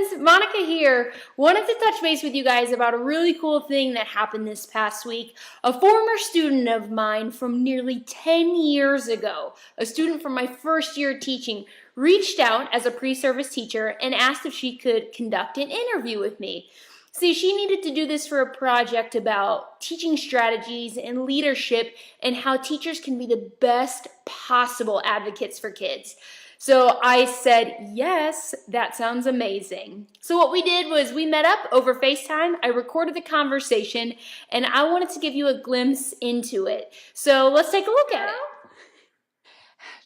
friends, Monica here. Wanted to touch base with you guys about a really cool thing that happened this past week. A former student of mine from nearly 10 years ago, a student from my first year teaching, reached out as a pre-service teacher and asked if she could conduct an interview with me. See, she needed to do this for a project about teaching strategies and leadership and how teachers can be the best possible advocates for kids. So I said, yes, that sounds amazing. So what we did was we met up over FaceTime. I recorded the conversation, and I wanted to give you a glimpse into it. So let's take a look at it.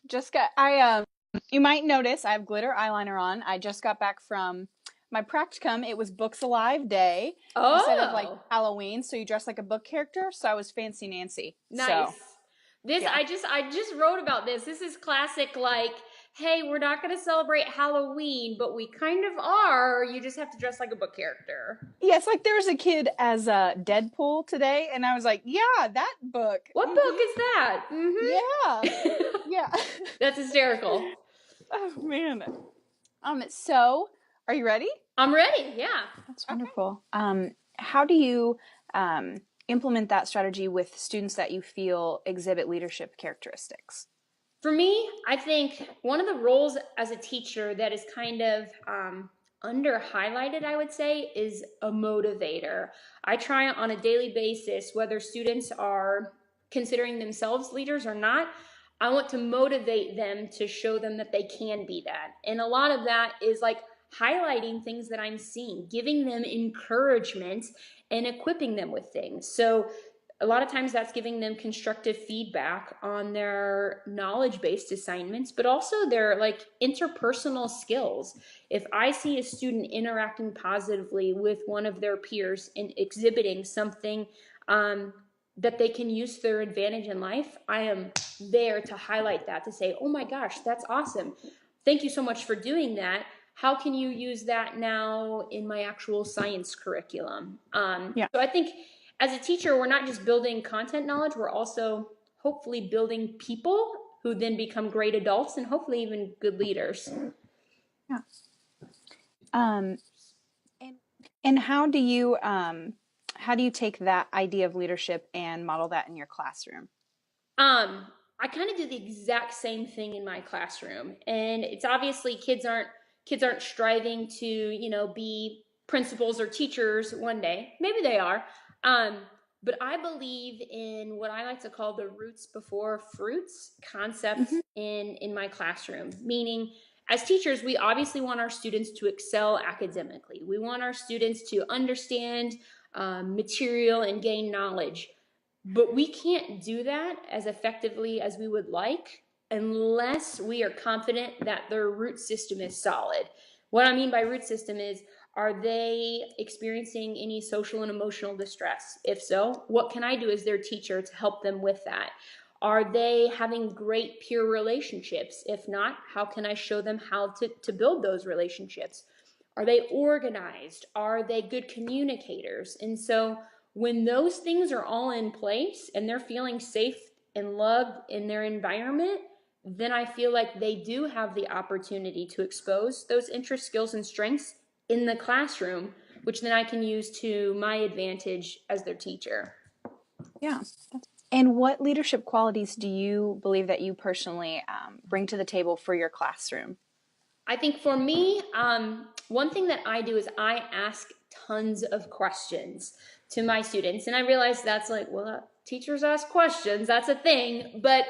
Jessica, you might notice I have glitter eyeliner on. I just got back from my practicum. It was Books Alive Day instead of like Halloween, so you dress like a book character. So I was Fancy Nancy. Nice. So, this yeah. I just wrote about this. This is classic, like, hey, we're not going to celebrate Halloween, but we kind of are. You just have to dress like a book character. Yeah, it's like there was a kid as Deadpool today, and I was like, yeah, that book. What book is that? Yeah. Yeah. That's hysterical. Oh, man. So, are you ready? I'm ready, yeah. That's wonderful. Okay. How do you implement that strategy with students that you feel exhibit leadership characteristics? For me, I think one of the roles as a teacher that is kind of under-highlighted, I would say, is a motivator. I try on a daily basis, whether students are considering themselves leaders or not, I want to motivate them to show them that they can be that. And a lot of that is like highlighting things that I'm seeing, giving them encouragement and equipping them with things. So a lot of times that's giving them constructive feedback on their knowledge-based assignments, but also their like interpersonal skills. If I see a student interacting positively with one of their peers and exhibiting something that they can use to their advantage in life, I am there to highlight that, to say, oh my gosh, that's awesome. Thank you so much for doing that. How can you use that now in my actual science curriculum? So I think as a teacher, we're not just building content knowledge, we're also hopefully building people who then become great adults and hopefully even good leaders. Yeah. And how do you take that idea of leadership and model that in your classroom? I kind of do the exact same thing in my classroom. And it's obviously kids aren't striving to, be principals or teachers one day. Maybe they are. But I believe in what I like to call the roots before fruits concept in my classroom. Meaning, as teachers, we obviously want our students to excel academically. We want our students to understand material and gain knowledge. But we can't do that as effectively as we would like unless we are confident that their root system is solid. What I mean by root system is, are they experiencing any social and emotional distress? If so, what can I do as their teacher to help them with that? Are they having great peer relationships? If not, how can I show them how to build those relationships? Are they organized? Are they good communicators? And so when those things are all in place and they're feeling safe and loved in their environment, then I feel like they do have the opportunity to expose those interests, skills, and strengths in the classroom, which then I can use to my advantage as their teacher. Yeah. And what leadership qualities do you believe that you personally bring to the table for your classroom? I think for me, one thing that I do is I ask tons of questions to my students. And I realize that's like, well, teachers ask questions, that's a thing. But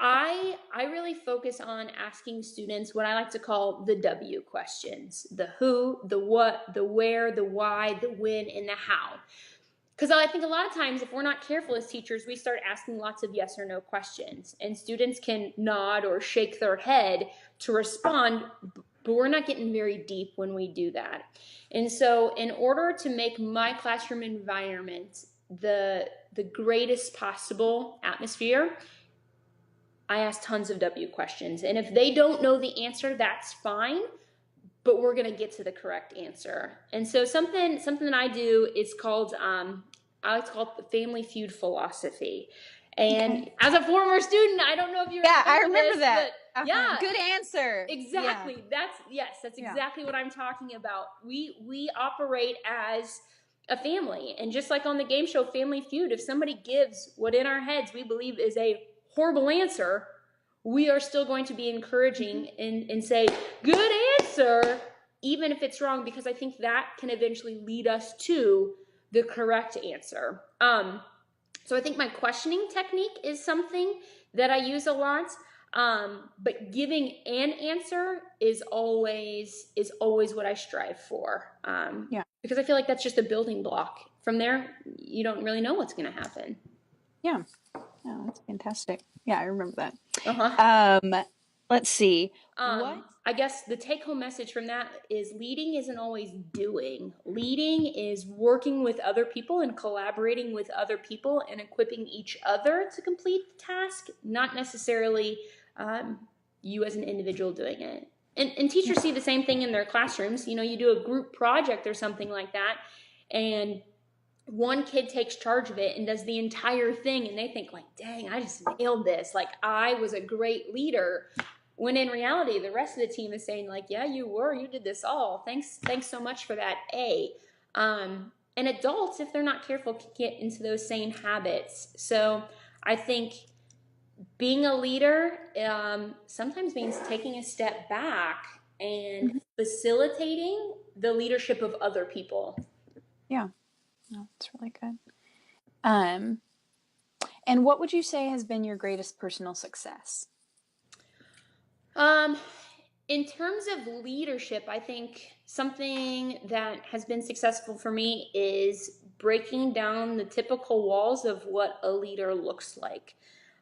I really focus on asking students what I like to call the W questions: the who, the what, the where, the why, the when, and the how. Because I think a lot of times if we're not careful as teachers, we start asking lots of yes or no questions, and students can nod or shake their head to respond, but we're not getting very deep when we do that. And so in order to make my classroom environment the greatest possible atmosphere, I ask tons of W questions. And if they don't know the answer, that's fine, but we're going to get to the correct answer. And so something that I do is called, I like to call it the Family Feud philosophy. And as a former student, I don't know if you remember I remember this, that. Yeah. Good answer. Exactly. Yeah. That's exactly what I'm talking about. We operate as a family. And just like on the game show Family Feud, if somebody gives what in our heads we believe is a horrible answer, we are still going to be encouraging and say, good answer, even if it's wrong, because I think that can eventually lead us to the correct answer. So I think my questioning technique is something that I use a lot. But giving an answer is always what I strive for. Because I feel like that's just a building block. From there, you don't really know what's going to happen. Yeah. Oh, that's fantastic. Yeah, I remember that. Let's see. I guess the take-home message from that is leading isn't always doing. Leading is working with other people and collaborating with other people and equipping each other to complete the task, not necessarily you as an individual doing it. And teachers see the same thing in their classrooms. You know, you do a group project or something like that, and one kid takes charge of it and does the entire thing, and they think like, dang, I just nailed this. Like, I was a great leader. When in reality, the rest of the team is saying like, yeah, you did this all. Thanks so much for that A. And adults, if they're not careful, can get into those same habits. So I think being a leader sometimes means taking a step back and facilitating the leadership of other people. Yeah, no, that's really good. And what would you say has been your greatest personal success? In terms of leadership, I think something that has been successful for me is breaking down the typical walls of what a leader looks like.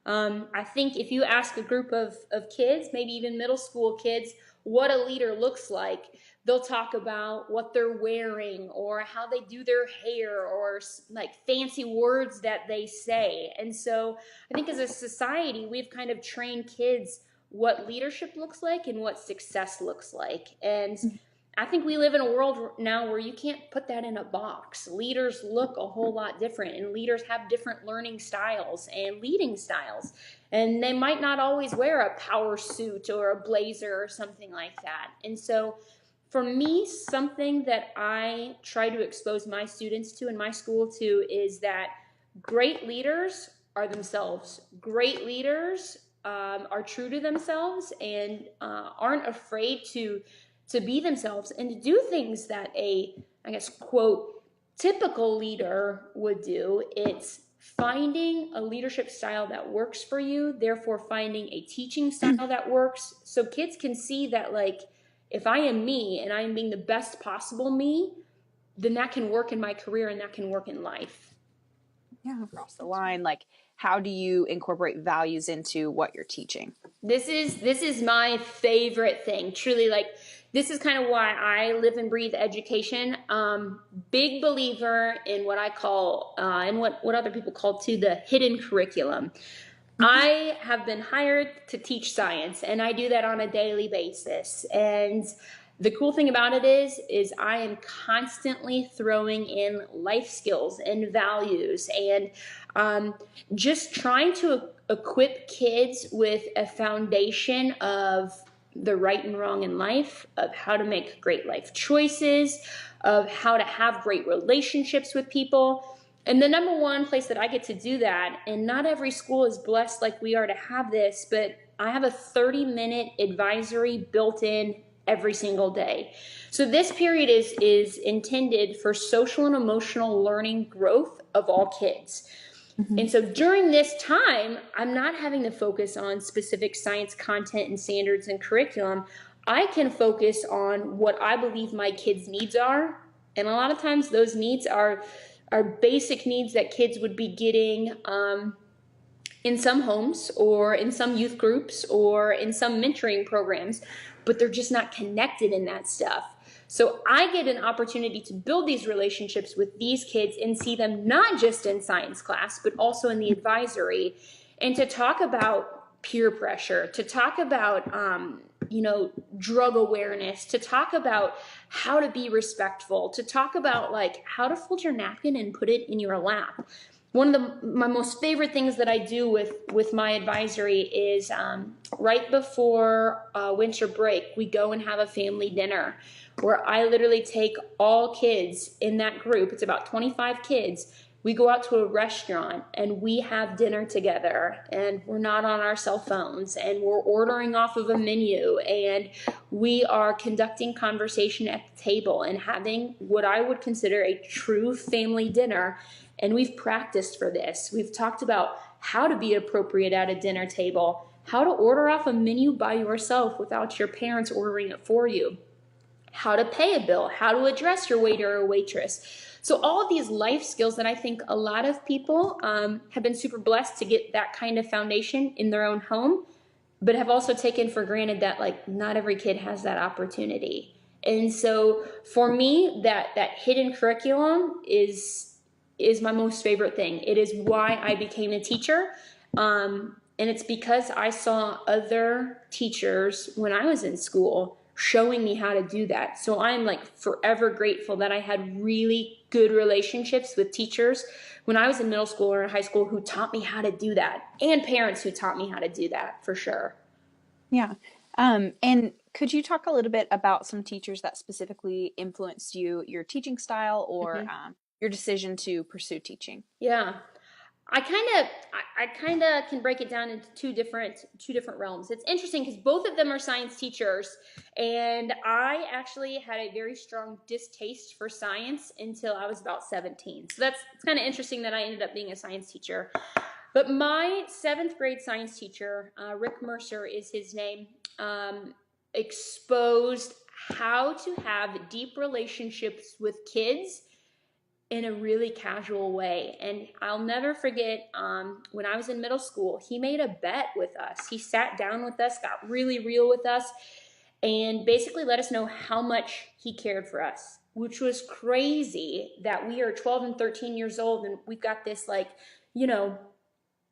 I think if you ask a group of kids, maybe even middle school kids, what a leader looks like, they'll talk about what they're wearing or how they do their hair or like fancy words that they say. And so I think as a society, we've kind of trained kids what leadership looks like and what success looks like. And I think we live in a world now where you can't put that in a box. Leaders look a whole lot different, and leaders have different learning styles and leading styles. And they might not always wear a power suit or a blazer or something like that. And so for me, something that I try to expose my students to in my school to is that great leaders are themselves. Great leaders are true to themselves and aren't afraid to be themselves and to do things that a, I guess, quote, typical leader would do. It's finding a leadership style that works for you, therefore finding a teaching style that works, so kids can see that, like, if I am me and I am being the best possible me, then that can work in my career and that can work in life. Yeah, across the line, like, how do you incorporate values into what you're teaching? This is my favorite thing. Truly, like, this is kind of why I live and breathe education. Big believer in what I call, and what other people call too, the hidden curriculum. I have been hired to teach science, and I do that on a daily basis. And the cool thing about it is I am constantly throwing in life skills and values and just trying to equip kids with a foundation of the right and wrong in life, of how to make great life choices, of how to have great relationships with people. And the number one place that I get to do that, and not every school is blessed like we are to have this, but I have a 30-minute advisory built in every single day. So this period is intended for social and emotional learning growth of all kids. And so during this time, I'm not having to focus on specific science content and standards and curriculum. I can focus on what I believe my kids' needs are. And a lot of times those needs are basic needs that kids would be getting in some homes or in some youth groups or in some mentoring programs, but they're just not connected in that stuff. So I get an opportunity to build these relationships with these kids and see them not just in science class, but also in the advisory, and to talk about peer pressure, to talk about, drug awareness, to talk about how to be respectful, to talk about like how to fold your napkin and put it in your lap. one of my most favorite things that I do with my advisory is right before winter break, we go and have a family dinner where I literally take all kids in that group. It's about 25 kids. We go out to a restaurant and we have dinner together, and we're not on our cell phones, and we're ordering off of a menu, and we are conducting conversation at the table and having what I would consider a true family dinner. And we've practiced for this. We've talked about how to be appropriate at a dinner table, how to order off a menu by yourself without your parents ordering it for you, how to pay a bill, how to address your waiter or waitress. So all of these life skills that I think a lot of people have been super blessed to get that kind of foundation in their own home, but have also taken for granted that like not every kid has that opportunity. And so for me, that hidden curriculum is my most favorite thing. It is why I became a teacher. And it's because I saw other teachers when I was in school showing me how to do that. So I'm like forever grateful that I had really good relationships with teachers when I was in middle school or in high school who taught me how to do that, and parents who taught me how to do that, for sure. Yeah. And could you talk a little bit about some teachers that specifically influenced you, your teaching style, or your decision to pursue teaching? Yeah. I kind of can break it down into two different realms. It's interesting because both of them are science teachers, and I actually had a very strong distaste for science until I was about 17. So it's kind of interesting that I ended up being a science teacher. But my 7th grade science teacher, Rick Mercer is his name, exposed how to have deep relationships with kids in a really casual way. And I'll never forget when I was in middle school, he made a bet with us. He sat down with us, got really real with us, and basically let us know how much he cared for us, which was crazy that we are 12 and 13 years old and we've got this like,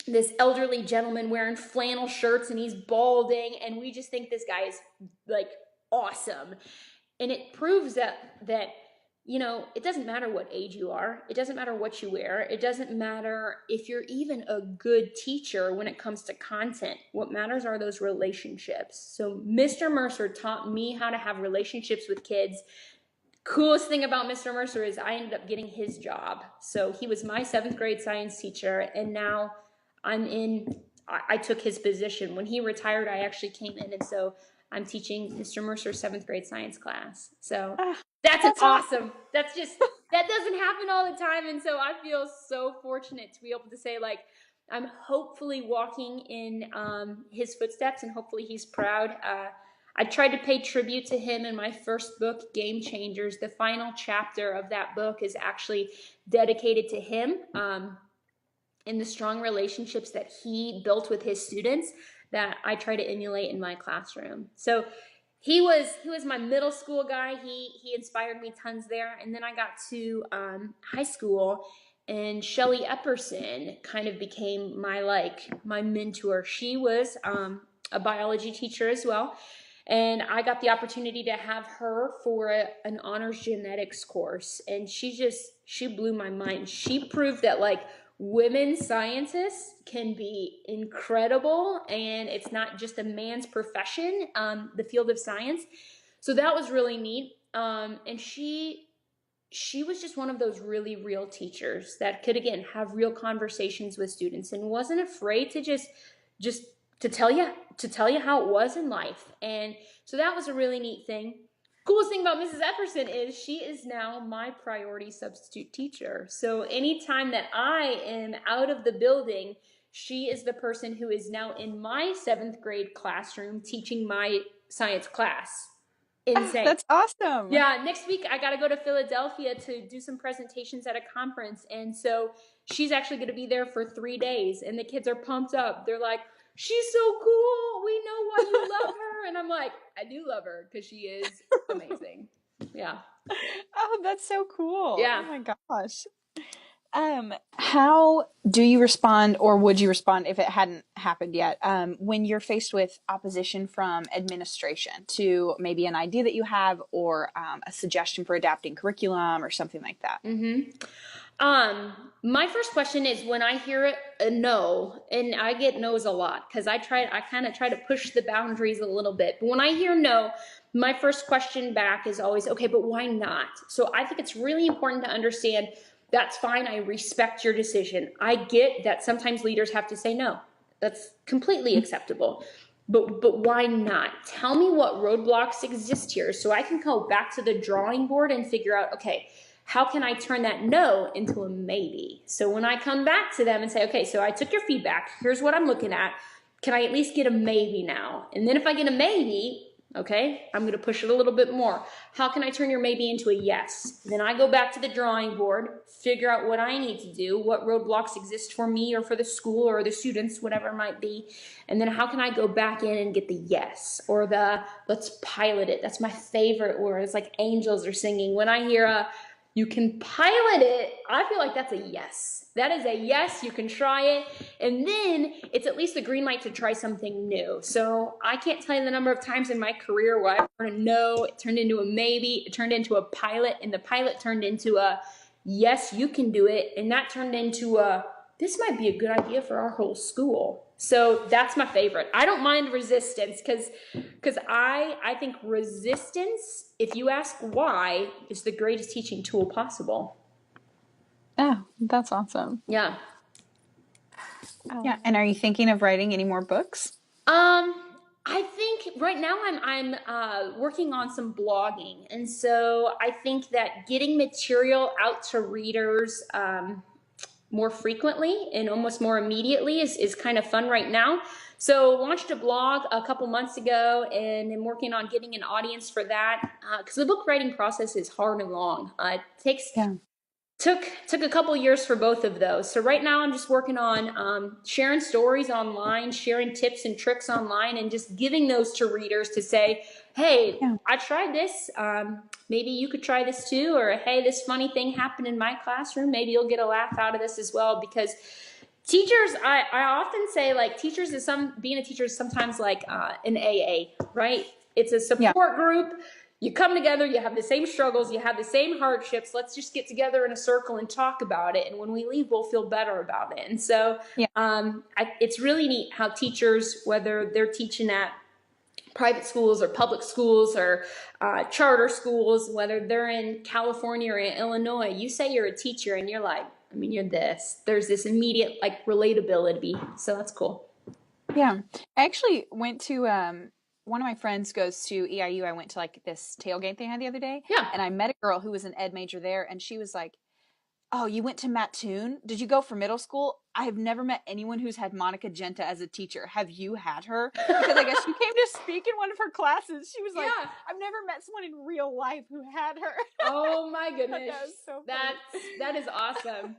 this elderly gentleman wearing flannel shirts and he's balding, and we just think this guy is like awesome. And it proves that it doesn't matter what age you are. It doesn't matter what you wear. It doesn't matter if you're even a good teacher when it comes to content. What matters are those relationships. So Mr. Mercer taught me how to have relationships with kids. Coolest thing about Mr. Mercer is I ended up getting his job. So he was my 7th grade science teacher, and now I took his position. When he retired, I actually came in, and so I'm teaching Mr. Mercer's 7th grade science class. So that's awesome. That doesn't happen all the time. And so I feel so fortunate to be able to say, like, I'm hopefully walking in his footsteps, and hopefully he's proud. I tried to pay tribute to him in my first book, Game Changers. The final chapter of that book is actually dedicated to him and the strong relationships that he built with his students that I try to emulate in my classroom. So he was my middle school guy. He inspired me tons there. And then I got to high school, and Shelley Epperson kind of became my mentor. She was a biology teacher as well. And I got the opportunity to have her for an honors genetics course. And she blew my mind. She proved that like women scientists can be incredible, and it's not just a man's profession, the field of science. So that was really neat. And she was just one of those really real teachers that could, again, have real conversations with students and wasn't afraid to just to tell you how it was in life. And so that was a really neat thing. Coolest thing about Mrs. Epperson is she is now my priority substitute teacher. So anytime that I am out of the building, she is the person who is now in my 7th grade classroom teaching my science class. Insane. That's awesome. Yeah, next week I got to go to Philadelphia to do some presentations at a conference. And so she's actually going to be there for 3 days. And the kids are pumped up. They're like, she's so cool. We know why you love her. And I'm like, I do love her because she is amazing. Yeah. Oh, that's so cool. Yeah. Oh my gosh. How do you respond, or would you respond if it hadn't happened yet, when you're faced with opposition from administration to maybe an idea that you have, or a suggestion for adapting curriculum or something like that? Mm-hmm. My first question is when I hear a no, and I get no's a lot because I kind of try to push the boundaries a little bit. But when I hear no, my first question back is always, okay, but why not? So I think it's really important to understand that's fine. I respect your decision. I get that sometimes leaders have to say no. That's completely acceptable. But why not? Tell me what roadblocks exist here so I can go back to the drawing board and figure out, okay, how can I turn that no into a maybe? So when I come back to them and say, okay, so I took your feedback, here's what I'm looking at, can I at least get a maybe now? And then if I get a maybe, okay, I'm going to push it a little bit more. How can I turn your maybe into a yes? Then I go back to the drawing board, figure out what I need to do, what roadblocks exist for me or for the school or the students, whatever it might be. And then how can I go back in and get the yes or the let's pilot it. That's my favorite word. It's like angels are singing. When I hear you can pilot it, I feel like that's a yes. That is a yes, you can try it. And then it's at least a green light to try something new. So I can't tell you the number of times in my career where I heard a no, it turned into a maybe, it turned into a pilot, and the pilot turned into a yes, you can do it. And that turned into a this might be a good idea for our whole school. So that's my favorite. I don't mind resistance because I think resistance, if you ask why, is the greatest teaching tool possible. Oh, that's awesome. Yeah. Yeah. And are you thinking of writing any more books? I think right now I'm working on some blogging, and so I think that getting material out to readers more frequently and almost more immediately is kind of fun right now. So launched a blog a couple months ago and I'm working on getting an audience for that because the book writing process is hard and long. It takes took a couple years for both of those. So right now I'm just working on sharing stories online, sharing tips and tricks online, and just giving those to readers to say, hey, I tried this. Maybe you could try this too. Or, hey, this funny thing happened in my classroom. Maybe you'll get a laugh out of this as well. Because teachers, I often say, like, teachers is being a teacher is sometimes like an AA, right? It's a support group. You come together, you have the same struggles, you have the same hardships. Let's just get together in a circle and talk about it. And when we leave, we'll feel better about it. And so it's really neat how teachers, whether they're teaching at private schools or public schools or charter schools, whether they're in California or in Illinois, you say you're a teacher and you're like, I mean, you're this. There's this immediate like relatability. So that's cool. Yeah. I actually went to one of my friends goes to EIU. I went to like this tailgate they had the other day. Yeah. And I met a girl who was an ed major there, and she was like, oh, you went to Mattoon? Did you go for middle school? I have never met anyone who's had Monica Genta as a teacher. Have you had her? Because I guess she came to speak in one of her classes. She was like, I've never met someone in real life who had her. Oh my goodness. That was so that is awesome.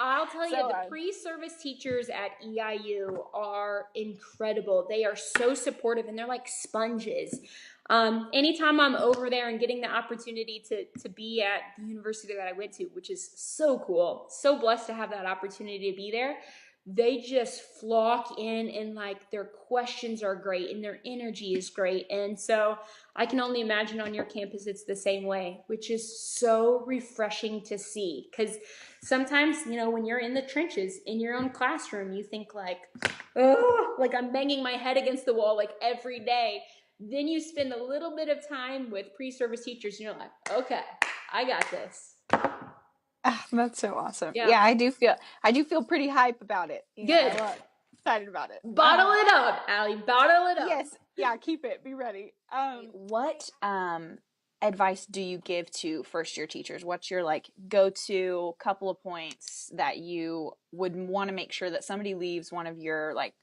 I'll tell you, the pre-service teachers at EIU are incredible. They are so supportive and they're like sponges. Anytime I'm over there and getting the opportunity to be at the university that I went to, which is so cool, so blessed to have that opportunity to be there, they just flock in and like their questions are great and their energy is great. And so I can only imagine on your campus it's the same way, which is so refreshing to see. Because sometimes, you know, when you're in the trenches in your own classroom, you think like, oh, like I'm banging my head against the wall like every day. Then you spend a little bit of time with pre-service teachers and you're like, okay, I got this. That's so awesome. Yeah, I do feel pretty hype about it. Good. I'm excited about it. Bottle it up, Allie. Bottle it up. Yes. Yeah, keep it. Be ready. What advice do you give to first year teachers? What's your like go-to couple of points that you would want to make sure that somebody leaves one of your like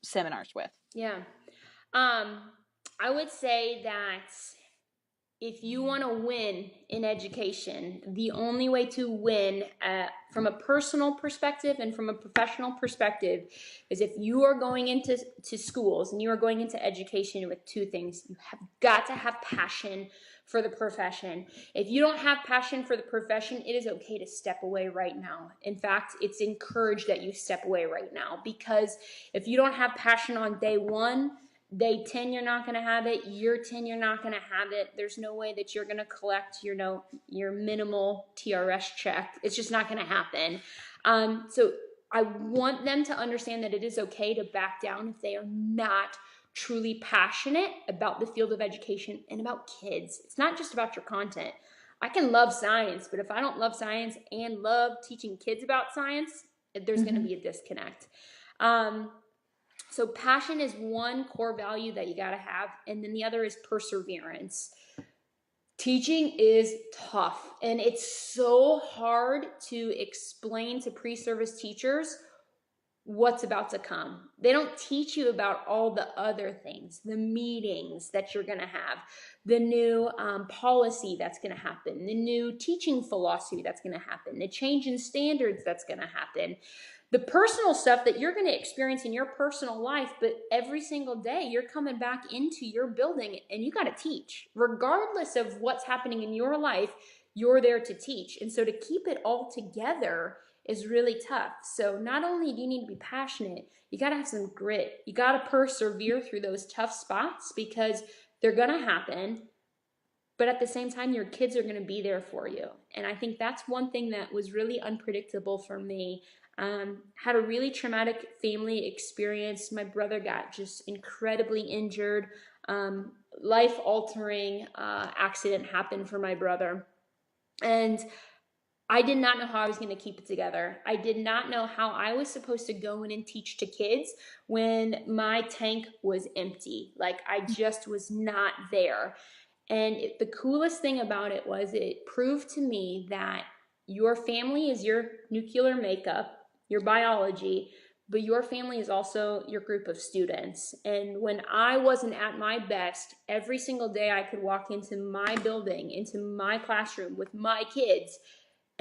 seminars with? Yeah. I would say that if you want to win in education, the only way to win from a personal perspective and from a professional perspective is if you are going into schools and you are going into education with two things. You have got to have passion for the profession. If you don't have passion for the profession, it is okay to step away right now. In fact, it's encouraged that you step away right now, because if you don't have passion on day one, Day 10, you're not going to have it. Year 10, you're not going to have it. There's no way that you're going to collect your minimal TRS check. It's just not going to happen. So I want them to understand that it is okay to back down if they are not truly passionate about the field of education and about kids. It's not just about your content. I can love science, but if I don't love science and love teaching kids about science, there's going to be a disconnect. So passion is one core value that you got to have, and then the other is perseverance. Teaching is tough, and it's so hard to explain to pre-service teachers what's about to come. They don't teach you about all the other things, the meetings that you're going to have, the new policy that's going to happen, the new teaching philosophy that's going to happen, the change in standards that's going to happen, the personal stuff that you're going to experience in your personal life. But every single day you're coming back into your building and you got to teach. Regardless of what's happening in your life, you're there to teach. And so to keep it all together is really tough. So not only do you need to be passionate, you got to have some grit. You got to persevere through those tough spots because they're going to happen. But at the same time, your kids are going to be there for you. And I think that's one thing that was really unpredictable for me. Had a really traumatic family experience. My brother got just incredibly injured. Life-altering accident happened for my brother. And I did not know how I was going to keep it together. I did not know how I was supposed to go in and teach to kids when my tank was empty. Like, I just was not there. And the coolest thing about it was it proved to me that your family is your nuclear makeup, your biology, but your family is also your group of students. And when I wasn't at my best, every single day I could walk into my building, into my classroom with my kids.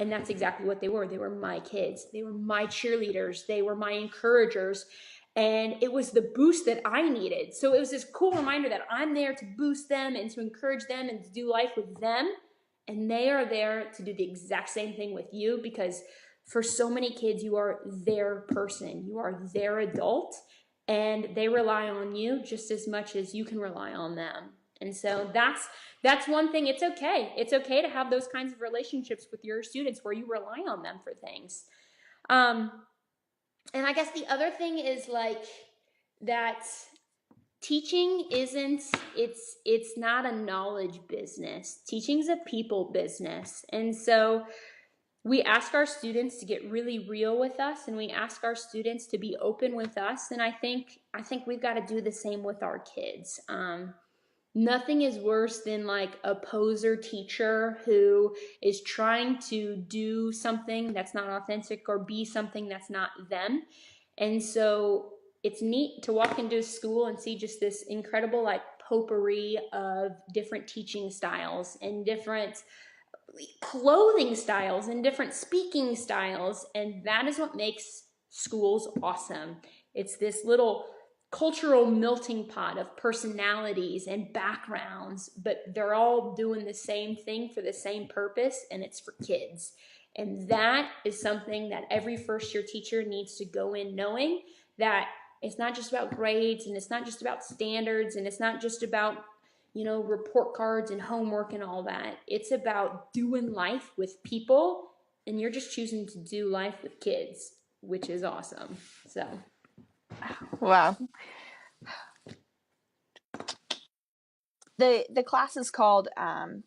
And that's exactly what they were. They were my kids. They were my cheerleaders. They were my encouragers. And it was the boost that I needed. So it was this cool reminder that I'm there to boost them and to encourage them and to do life with them. And they are there to do the exact same thing with you, because for so many kids, you are their person. You are their adult. And they rely on you just as much as you can rely on them. And so that's one thing. It's okay. It's okay to have those kinds of relationships with your students where you rely on them for things. And I guess the other thing is like that teaching it's not a knowledge business. Teaching's a people business. And so we ask our students to get really real with us, and we ask our students to be open with us. And I think we've got to do the same with our kids. Nothing is worse than like a poser teacher who is trying to do something that's not authentic or be something that's not them. And so it's neat to walk into a school and see just this incredible like potpourri of different teaching styles and different clothing styles and different speaking styles. And that is what makes schools awesome. It's this little cultural melting pot of personalities and backgrounds, but they're all doing the same thing for the same purpose, and it's for kids. And that is something that every first year teacher needs to go in knowing, that it's not just about grades, and it's not just about standards, and it's not just about, report cards and homework and all that. It's about doing life with people, and you're just choosing to do life with kids, which is awesome. So wow. The class is called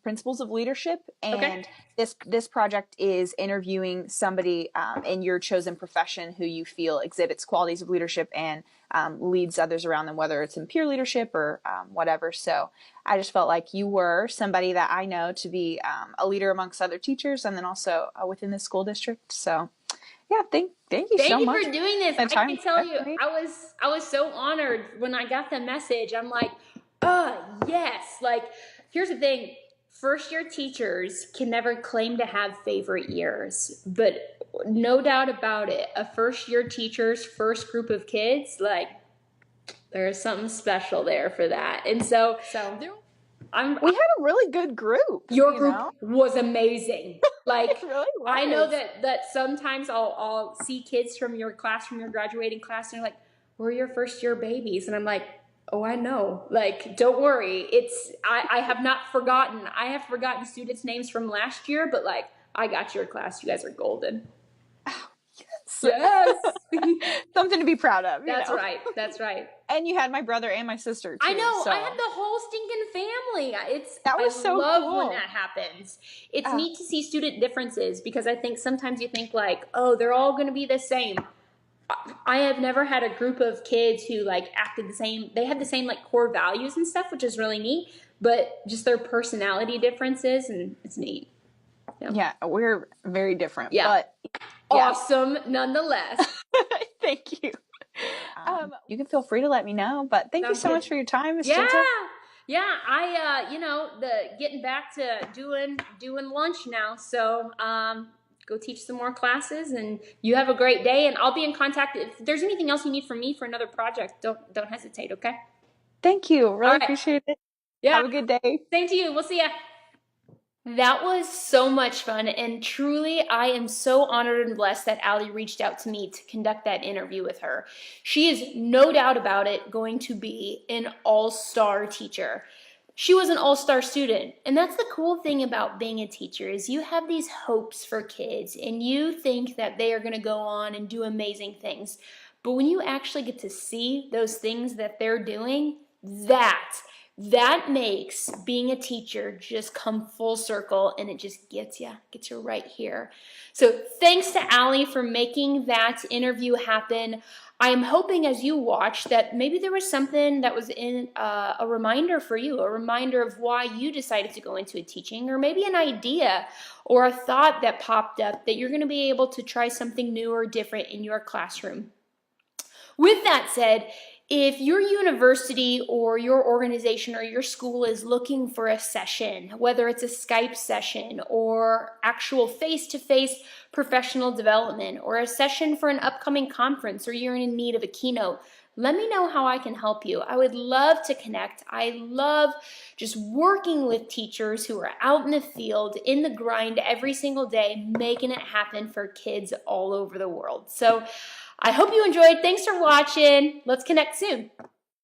Principles of Leadership, and this project is interviewing somebody in your chosen profession who you feel exhibits qualities of leadership and leads others around them, whether it's in peer leadership or whatever. So I just felt like you were somebody that I know to be a leader amongst other teachers, and then also within the school district. So yeah, thank you so much. Thank you for doing this. I can tell you, I was so honored when I got the message. I'm like, yes. Like, here's the thing. First year teachers can never claim to have favorite years, but no doubt about it, a first year teacher's first group of kids, like, there's something special there for that. And so we had a really good group. Your group was amazing. Like, really was. I know that sometimes I'll see kids from your class, from your graduating class, and they're like, we're your first year babies. And I'm like, Oh, I know. Like, don't worry. I have not forgotten. I have forgotten students' names from last year, but like, I got your class. You guys are golden. Oh, yes. Yes. Something to be proud of. That's right. That's right. And you had my brother and my sister too. I know. So. I had the whole stinking family. That was so love cool. when that happens. It's neat to see student differences because I think sometimes you think like, oh, they're all going to be the same. I have never had a group of kids who like acted the same. They had the same like core values and stuff, which is really neat, but just their personality differences, and it's neat. Yeah, we're very different. Yeah. But awesome nonetheless. Thank you. You can feel free to let me know, but thank you so much for your time, Ms. Genta. Yeah, I the getting back to doing lunch now, so go teach some more classes, and you have a great day, and I'll be in contact if there's anything else you need from me for another project. Don't hesitate, okay? Thank you. Really appreciate it. Yeah. Have a good day. Same to you. We'll see ya. That was so much fun, and truly I am so honored and blessed that Allie reached out to me to conduct that interview with her. She is no doubt about it going to be an all-star teacher. She was an all-star student, and that's the cool thing about being a teacher is you have these hopes for kids and you think that they are going to go on and do amazing things. But when you actually get to see those things that they're doing, that makes being a teacher just come full circle, and it just gets you right here. So thanks to Allie for making that interview happen. I am hoping as you watch that maybe there was something that was in a reminder for you, a reminder of why you decided to go into a teaching, or maybe an idea or a thought that popped up that you're going to be able to try something new or different in your classroom. With that said, if your university or your organization or your school is looking for a session, whether it's a Skype session or actual face-to-face professional development or a session for an upcoming conference, or you're in need of a keynote, let me know how I can help you. I would love to connect. I love just working with teachers who are out in the field, in the grind every single day, making it happen for kids all over the world. So I hope you enjoyed. Thanks for watching. Let's connect soon.